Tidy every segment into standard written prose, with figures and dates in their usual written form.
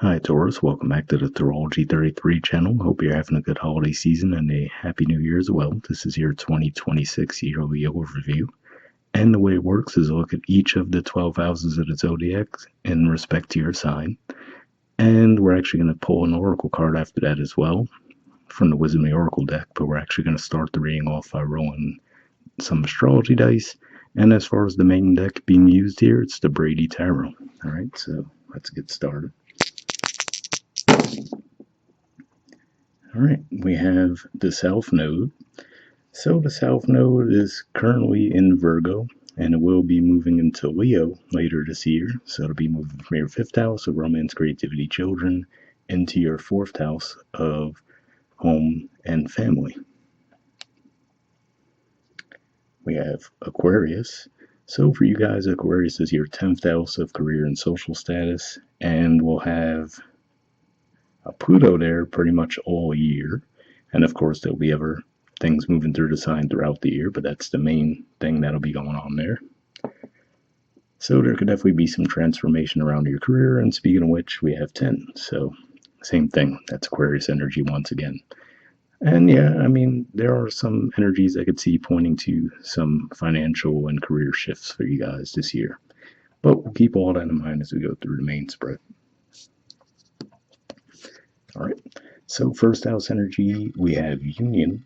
Hi, Taurus. Welcome back to the Astrology 33 channel. Hope you're having a good holiday season and a happy new year as well. This is your 2026 yearly overview. And the way it works is look at each of the 12 houses of the zodiac in respect to your sign. And we're actually going to pull an oracle card after that as well from the Wisdom of the Oracle deck. But we're actually going to start the reading off by rolling some astrology dice. And as far as the main deck being used here, it's the Brady Tarot. All right, so let's get started. All right, we have the South Node. So the South Node is currently in Virgo, and it will be moving into Leo later this year. So it'll be moving from your fifth house of romance, creativity, children, into your fourth house of home and family. We have Aquarius. So for you guys, Aquarius is your 10th house of career and social status, and we'll have a Pluto there pretty much all year. And of course, there'll be other things moving through the sign throughout the year, but that's the main thing that'll be going on there. So there could definitely be some transformation around your career. And speaking of which, we have 10. So same thing. That's Aquarius energy once again. And yeah, I mean, there are some energies I could see pointing to some financial and career shifts for you guys this year. But we'll keep all that in mind as we go through the main spread. All right, so first house energy, we have Union.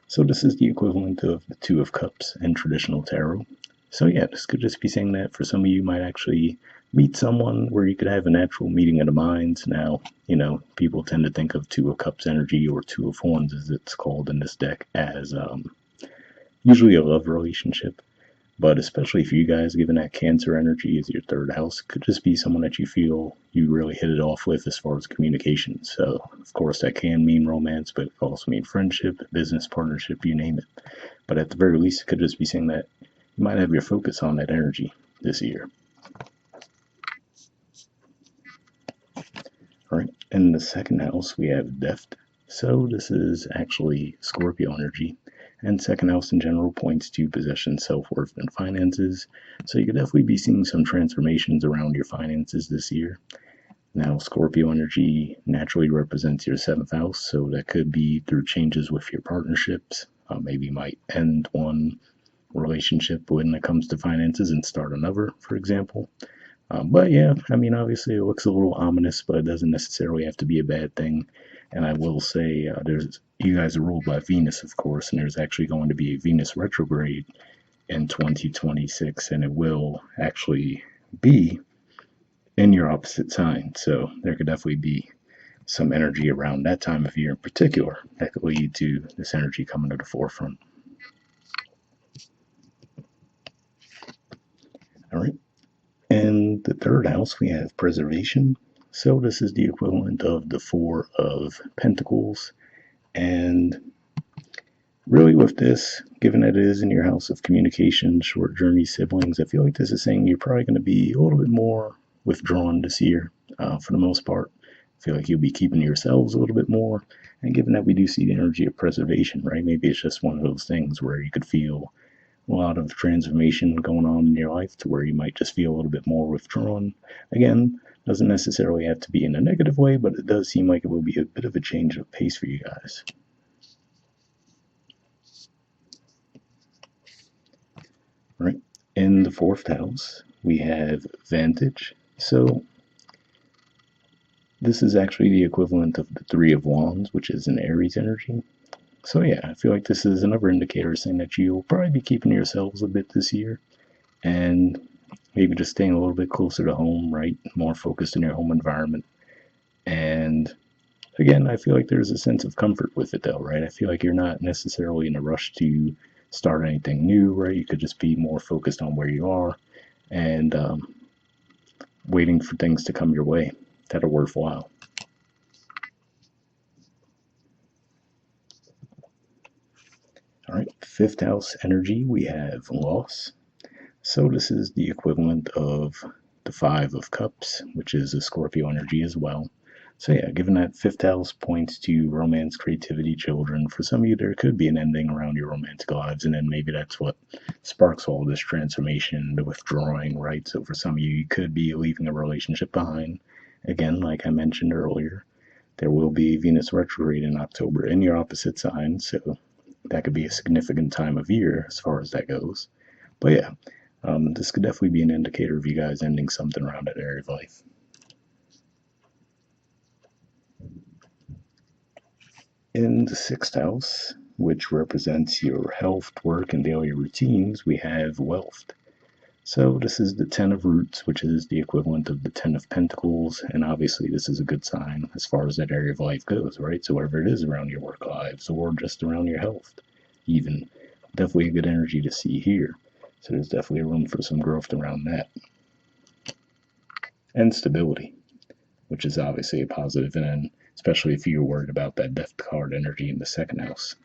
So this is the equivalent of the Two of Cups in traditional tarot. So yeah, this could just be saying that for some of you might actually meet someone where you could have a natural meeting of the minds. Now, people tend to think of Two of Cups energy, or Two of Horns as it's called in this deck, as usually a love relationship. But especially for you guys, given that Cancer energy is your third house, could just be someone that you feel you really hit it off with as far as communication. So, of course, that can mean romance, but it could also mean friendship, business partnership, you name it. But at the very least, it could just be saying that you might have your focus on that energy this year. All right, in the second house, we have Deft. So this is actually Scorpio energy. And second house in general points to possession, self-worth, and finances. So you could definitely be seeing some transformations around your finances this year. Now, Scorpio energy naturally represents your seventh house, so that could be through changes with your partnerships. Maybe you might end one relationship when it comes to finances and start another, for example. But yeah, I mean, obviously it looks a little ominous, but it doesn't necessarily have to be a bad thing. And I will say, you guys are ruled by Venus, of course, and there's actually going to be a Venus retrograde in 2026, and it will actually be in your opposite sign. So there could definitely be some energy around that time of year in particular that could lead to this energy coming to the forefront. All right. In the third house, we have preservation. So this is the equivalent of the Four of Pentacles. And really with this, given that it is in your house of communication, short journey, siblings, I feel like this is saying you're probably going to be a little bit more withdrawn this year for the most part. I feel like you'll be keeping yourselves a little bit more. And given that we do see the energy of preservation, right, maybe it's just one of those things where you could feel a lot of transformation going on in your life to where you might just feel a little bit more withdrawn. Again, doesn't necessarily have to be in a negative way, but it does seem like it will be a bit of a change of pace for you guys. Right. In the fourth house, we have Vantage. So this is actually the equivalent of the Three of Wands, which is an Aries energy. So yeah, I feel like this is another indicator saying that you'll probably be keeping yourselves a bit this year, and maybe just staying a little bit closer to home, right? More focused in your home environment. And again, I feel like there's a sense of comfort with it though, right? I feel like you're not necessarily in a rush to start anything new, right? You could just be more focused on where you are and waiting for things to come your way that are worthwhile. All right, fifth house energy, we have loss. So this is the equivalent of the Five of Cups, which is a Scorpio energy as well. So yeah, given that fifth house points to romance, creativity, children, for some of you there could be an ending around your romantic lives, and then maybe that's what sparks all this transformation, the withdrawing, right? So for some of you, you could be leaving a relationship behind. Again, like I mentioned earlier, there will be Venus retrograde in October in your opposite sign, so that could be a significant time of year as far as that goes. But yeah, this could definitely be an indicator of you guys ending something around that area of life. In the sixth house, which represents your health, work, and daily routines, we have wealth. So this is the Ten of Roots, which is the equivalent of the Ten of Pentacles, and obviously this is a good sign as far as that area of life goes, right? So wherever it is around your work lives or just around your health, even, definitely a good energy to see here. So there's definitely room for some growth around that. And stability, which is obviously a positive, and then especially if you're worried about that death card energy in the second house.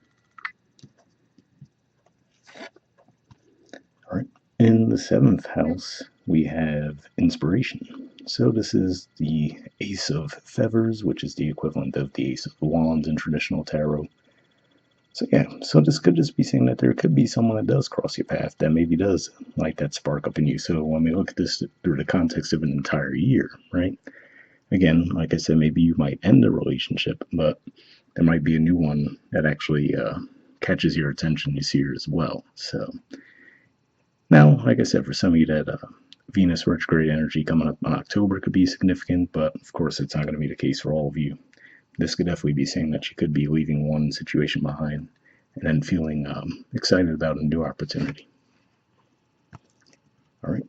All right. In the seventh house, we have inspiration. So this is the Ace of Feathers, which is the equivalent of the Ace of Wands in traditional tarot. So yeah, so this could just be saying that there could be someone that does cross your path that maybe does like that spark up in you. So when we look at this through the context of an entire year, right? Again, like I said, maybe you might end a relationship, but there might be a new one that actually catches your attention this year as well. So now, like I said, for some of you, that Venus retrograde energy coming up in October could be significant, but of course, it's not going to be the case for all of you. This could definitely be saying that you could be leaving one situation behind and then feeling excited about a new opportunity. All right.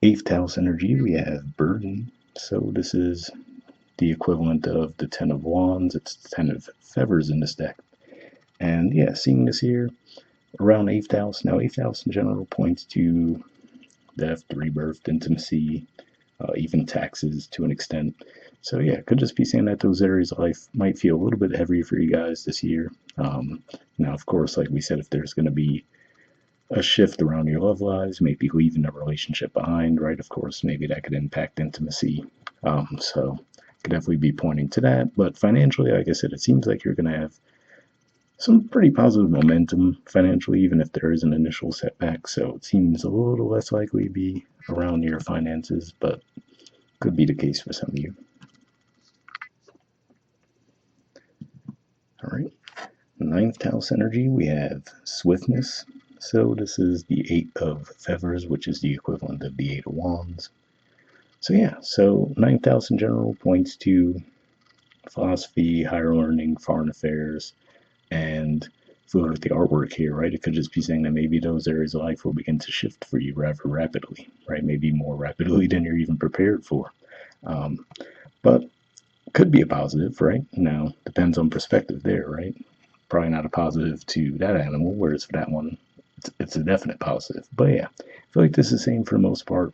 Eighth house energy, we have burden. So this is the equivalent of the Ten of Wands. It's the Ten of Feathers in this deck. And yeah, seeing this here around eighth house. Now, eighth house in general points to death, rebirth, intimacy, even taxes to an extent. So yeah, it could just be saying that those areas of life might feel a little bit heavier for you guys this year. Now, of course, like we said, if there's going to be a shift around your love lives, maybe leaving a relationship behind, right? Of course, maybe that could impact intimacy. So could definitely be pointing to that. But financially, like I said, it seems like you're going to have some pretty positive momentum financially, even if there is an initial setback. So it seems a little less likely to be around your finances, but could be the case for some of you. All right. Ninth house energy, we have swiftness. So this is the Eight of Feathers, which is the equivalent of the Eight of Wands. So yeah, so ninth house in general points to philosophy, higher learning, foreign affairs, and if we look at the artwork here, right, it could just be saying that maybe those areas of life will begin to shift for you rather rapidly, right? Maybe more rapidly than you're even prepared for. But could be a positive, right? Now, depends on perspective there, right? Probably not a positive to that animal, whereas for that one, it's a definite positive. But yeah, I feel like this is the same for the most part.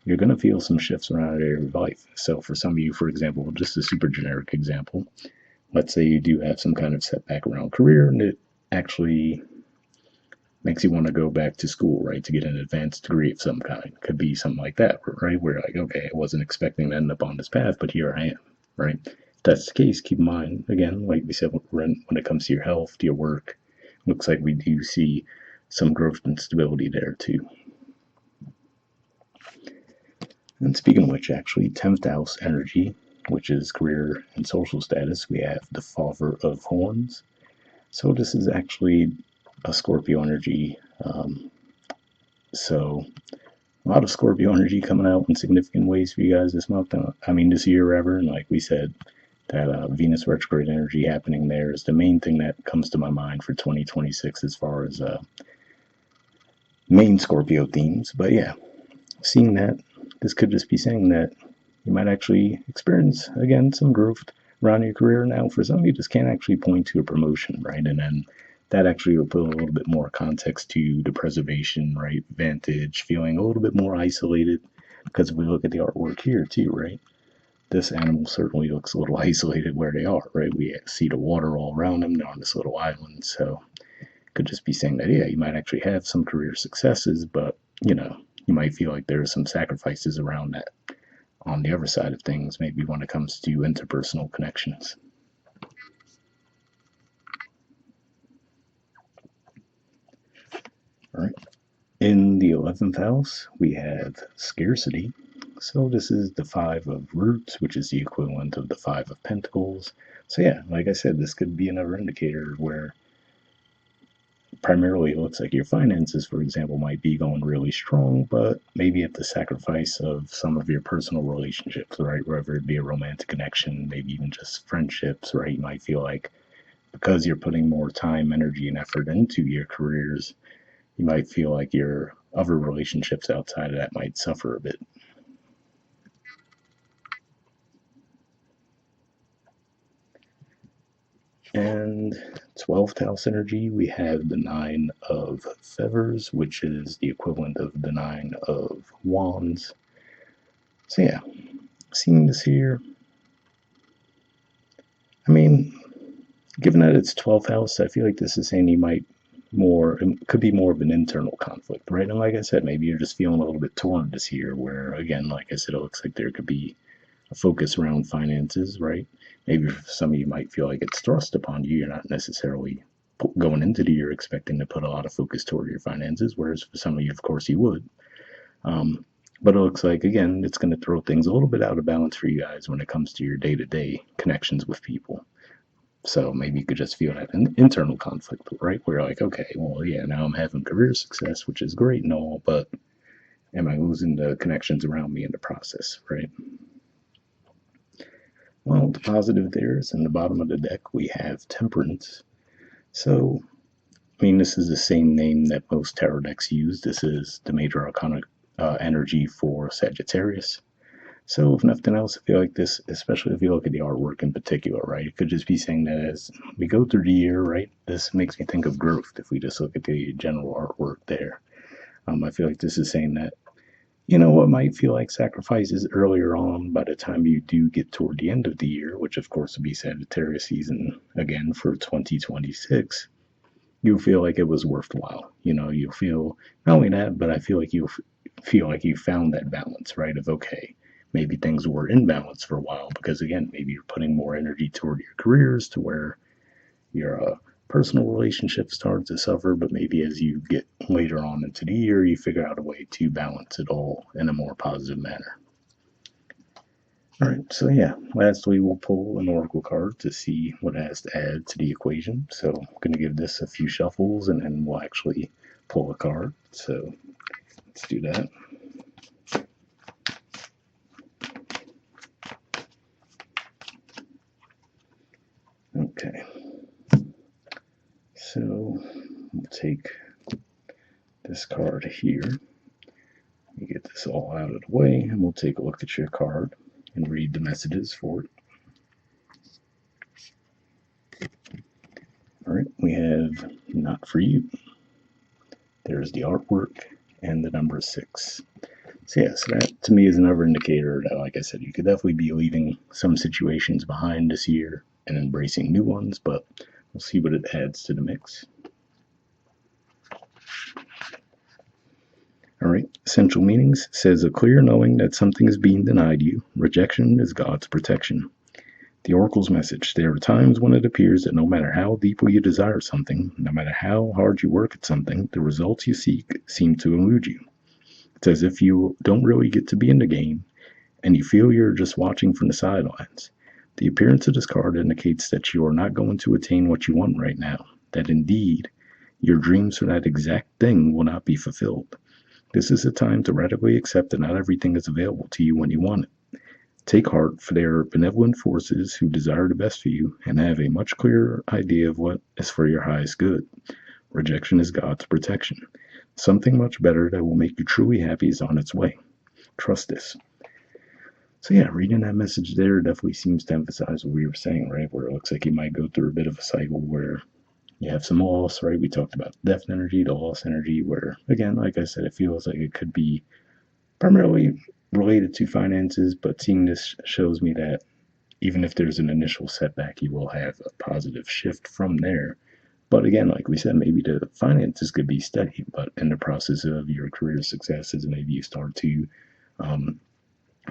You're going to feel some shifts around that area of life. So for some of you, for example, just a super generic example, let's say you do have some kind of setback around career and it actually makes you want to go back to school, right, to get an advanced degree of some kind. Could be something like that, right, where like, okay, I wasn't expecting to end up on this path, but here I am, right? If that's the case, keep in mind, again, like we said, when it comes to your health, to your work, looks like we do see some growth and stability there too. And speaking of which, actually, 10th house energy, which is career and social status, we have the Father of Horns. So this is actually a Scorpio energy. So a lot of Scorpio energy coming out in significant ways for you guys this month. This year, rather. And like we said, that Venus retrograde energy happening there is the main thing that comes to my mind for 2026 as far as main Scorpio themes. But yeah, seeing that, this could just be saying that you might actually experience, again, some growth around your career. Now, for some of you, this can actually point to a promotion, right? And then that actually will put a little bit more context to the preservation, right? Vantage, feeling a little bit more isolated. Because if we look at the artwork here, too, right? This animal certainly looks a little isolated where they are, right? We see the water all around them. They're on this little island. So could just be saying that, yeah, you might actually have some career successes, but, you might feel like there are some sacrifices around that on the other side of things, maybe when it comes to interpersonal connections. All right. In the 11th house, we have scarcity. So this is the Five of Roots, which is the equivalent of the Five of Pentacles. So yeah, like I said, this could be another indicator where primarily it looks like your finances, for example, might be going really strong, but maybe at the sacrifice of some of your personal relationships, right? Whether it be a romantic connection, maybe even just friendships, right? You might feel like because you're putting more time, energy, and effort into your careers, you might feel like your other relationships outside of that might suffer a bit. And 12th house energy, we have the Nine of Feathers, which is the equivalent of the Nine of Wands. So, yeah, seeing this here, I mean, given that it's 12th house, I feel like this is saying you might more, it could be more of an internal conflict, right? And like I said, maybe you're just feeling a little bit torn this year, where, again, like I said, it looks like there could be a focus around finances, right? Maybe for some of you might feel like it's thrust upon you. You're not necessarily going into the year expecting to put a lot of focus toward your finances, whereas for some of you, of course, you would. But it looks like, again, it's going to throw things a little bit out of balance for you guys when it comes to your day to day connections with people. So maybe you could just feel that internal conflict, right? Where you're like, okay, well, yeah, now I'm having career success, which is great and all, but am I losing the connections around me in the process, right? Well, the positive there is in the bottom of the deck, we have Temperance. So, I mean, this is the same name that most tarot decks use. This is the major arcana energy for Sagittarius. So, if nothing else, I feel like this, especially if you look at the artwork in particular, right, it could just be saying that as we go through the year, right, this makes me think of growth if we just look at the general artwork there. I feel like this is saying that, you know, what might feel like sacrifices earlier on, by the time you do get toward the end of the year, which of course would be Sagittarius season again for 2026, you feel like it was worthwhile. You know, you feel not only that, but I feel like you feel like you found that balance, right? Of okay, maybe things were in balance for a while because again, maybe you're putting more energy toward your careers to where your personal relationships start to suffer, but maybe as you get later on into the year, you figure out a way to balance it all in a more positive manner. All right, so yeah, lastly, we'll pull an oracle card to see what it has to add to the equation. So I'm going to give this a few shuffles and then we'll actually pull a card. So let's do that. Okay, so we'll take this card here. You get this all out of the way, and we'll take a look at your card and read the messages for it. All right, we have Not For You. There's the artwork and the number 6. So yeah, so that to me is another indicator that, like I said, you could definitely be leaving some situations behind this year and embracing new ones, but we'll see what it adds to the mix. All right, essential meanings says a clear knowing that something is being denied you. Rejection is God's protection. The Oracle's message. There are times when it appears that no matter how deeply you desire something, no matter how hard you work at something, the results you seek seem to elude you. It's as if you don't really get to be in the game, and you feel you're just watching from the sidelines. The appearance of this card indicates that you are not going to attain what you want right now, that indeed, your dreams for that exact thing will not be fulfilled. This is a time to radically accept that not everything is available to you when you want it. Take heart, for there are benevolent forces who desire the best for you and have a much clearer idea of what is for your highest good. Rejection is God's protection. Something much better that will make you truly happy is on its way. Trust this. So yeah, reading that message there definitely seems to emphasize what we were saying, right? Where it looks like you might go through a bit of a cycle where you have some loss, right? We talked about death energy, the loss energy, where again, like I said, it feels like it could be primarily related to finances, but seeing this shows me that even if there's an initial setback, you will have a positive shift from there. But again, like we said, maybe the finances could be steady, but in the process of your career successes, maybe you start to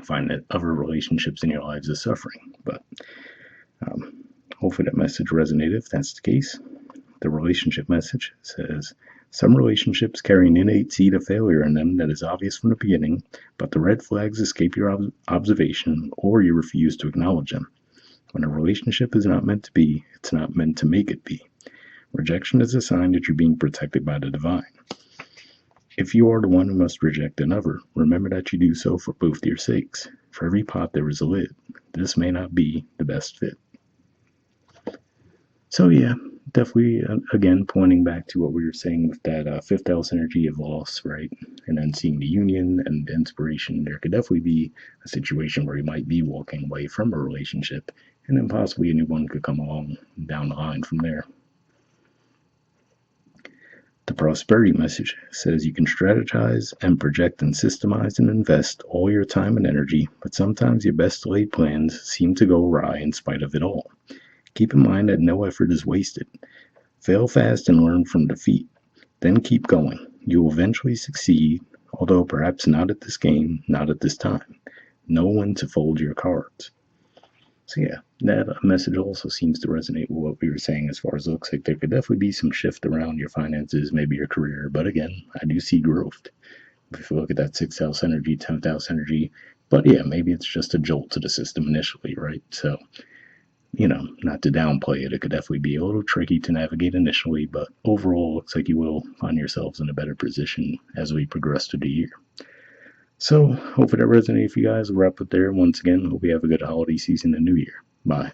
find that other relationships in your lives are suffering. But hopefully that message resonated if that's the case. The relationship message says, Some relationships carry an innate seed of failure in them that is obvious from the beginning, but the red flags escape your observation or you refuse to acknowledge them. When a relationship is not meant to be, it's not meant to make it be. Rejection is a sign that you're being protected by the divine. If you are the one who must reject another, remember that you do so for both your sakes. For every pot there is a lid. This may not be the best fit. So yeah, definitely, again, pointing back to what we were saying with that fifth house energy of loss, right? And then seeing the union and the inspiration, there could definitely be a situation where you might be walking away from a relationship, and then possibly a new one could come along down the line from there. The prosperity message says you can strategize and project and systemize and invest all your time and energy, but sometimes your best laid plans seem to go awry in spite of it all. Keep in mind that no effort is wasted. Fail fast and learn from defeat. Then keep going. You will eventually succeed, although perhaps not at this game, not at this time. Know when to fold your cards. So yeah, that message also seems to resonate with what we were saying as far as looks like there could definitely be some shift around your finances, maybe your career, but again, I do see growth. If you look at that 6th house energy, 10th house energy, but yeah, maybe it's just a jolt to the system initially, right? So not to downplay it, it could definitely be a little tricky to navigate initially, but overall, it looks like you will find yourselves in a better position as we progress through the year. So, hopefully that resonated for you guys. We'll wrap up there. Once again, hope you have a good holiday season and new year. Bye.